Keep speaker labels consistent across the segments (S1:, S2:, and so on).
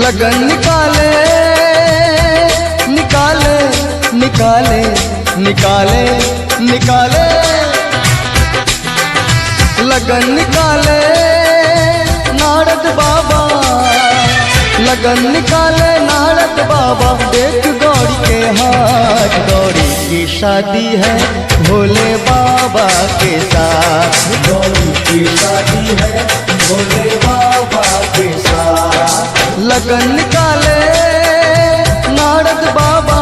S1: लगन निकाले निकाले निकाले निकाले निकाले लगन निकाले नारद बाबा, लगन निकाले नारद बाबा। देख गौरी के हाथ, गौरी की शादी है भोले बाबा के साथ। गौरी की शादी है भोले बाबा के साथ। लगन निकाले नारद बाबा,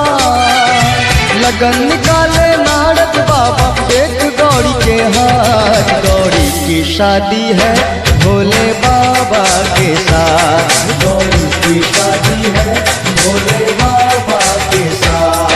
S1: लगन निकाले नारद बाबा। देख गौरी के हाथ, गौरी की शादी है भोले बाबा के साथ। गौरी की शादी है भोले बाबा के साथ।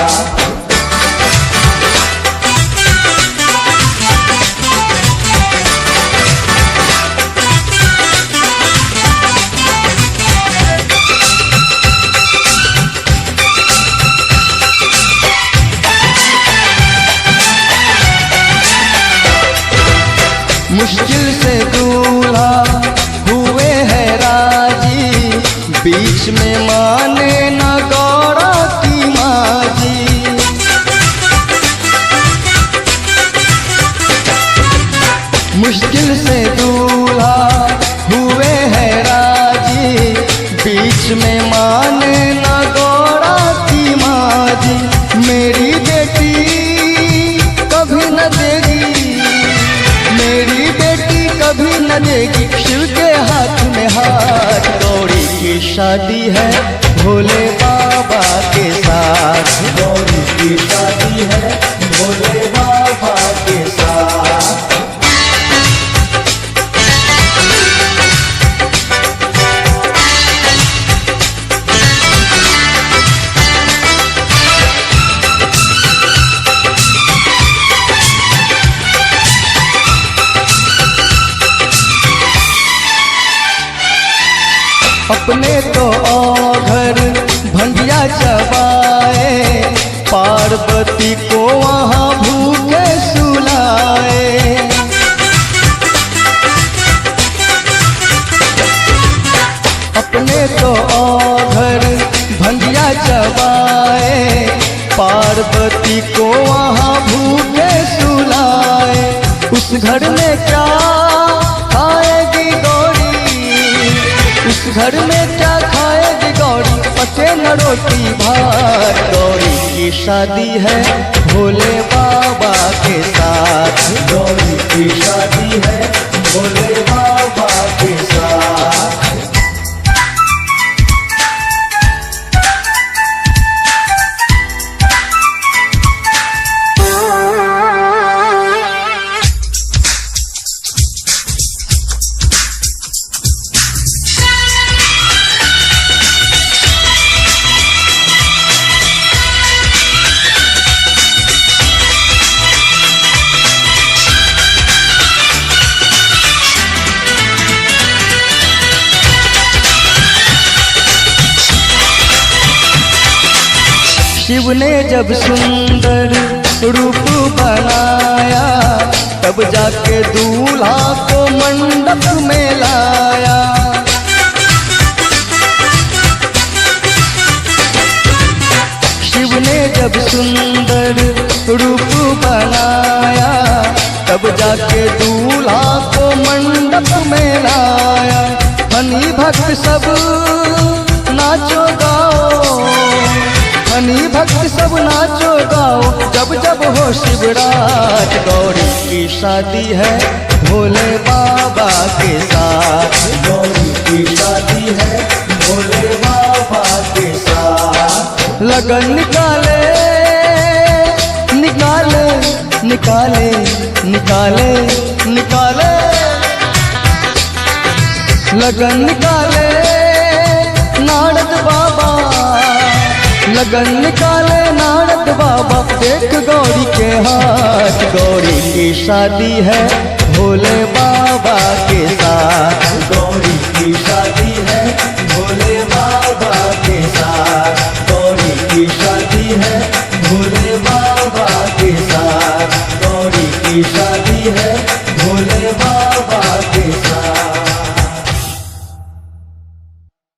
S1: मुश्किल से दूल्हा हुए है राजी, बीच में माने न गौरा की माजी। मुश्किल से दूल्हा हुए है राजी, बीच में माने न गौरा की माजी। मेरी बेटी कभी न देगी, मेरी बेटी कभी न देगी शिव के हाथ में हाथ। गौरी की शादी है भोले बाबा के साथ। गौरी की शादी है भोले बाबा के साथ। अपने तो औघर भंगिया चबाए, पार्वती को वहाँ भूखे सुलाए। अपने तो औघर भंगिया चबाए, पार्वती को वहाँ भूखे सुलाए। उस घर में क्या खाएगी गौरी, उस घर में क्या खाएगी गौरी, पके न रोटी भात। गौरी की शादी है भोले बाबा के साथ। गौरी की शादी है भोले बाबा के साथ। शिव ने जब सुंदर रूप बनाया, तब जाके दूल्हा को मंडप में लाया। शिव ने जब सुंदर रूप बनाया, तब जाके दूल्हा को मंडप में लाया। हनी भक्त सब नाचो गाओ, हनी भक्त सब नाचो गाओ, जब जब हो शिवरात। गौरी की शादी है भोले बाबा के साथ। गौरी की शादी है भोले बाबा के साथ। लगन निकाले निकाले निकाले निकाले निकाले, लगन निकाले नारद बाबा, लगन निकाले नारद बाबा। देख गौरी के हाथ, गौरी की शादी है भोले बाबा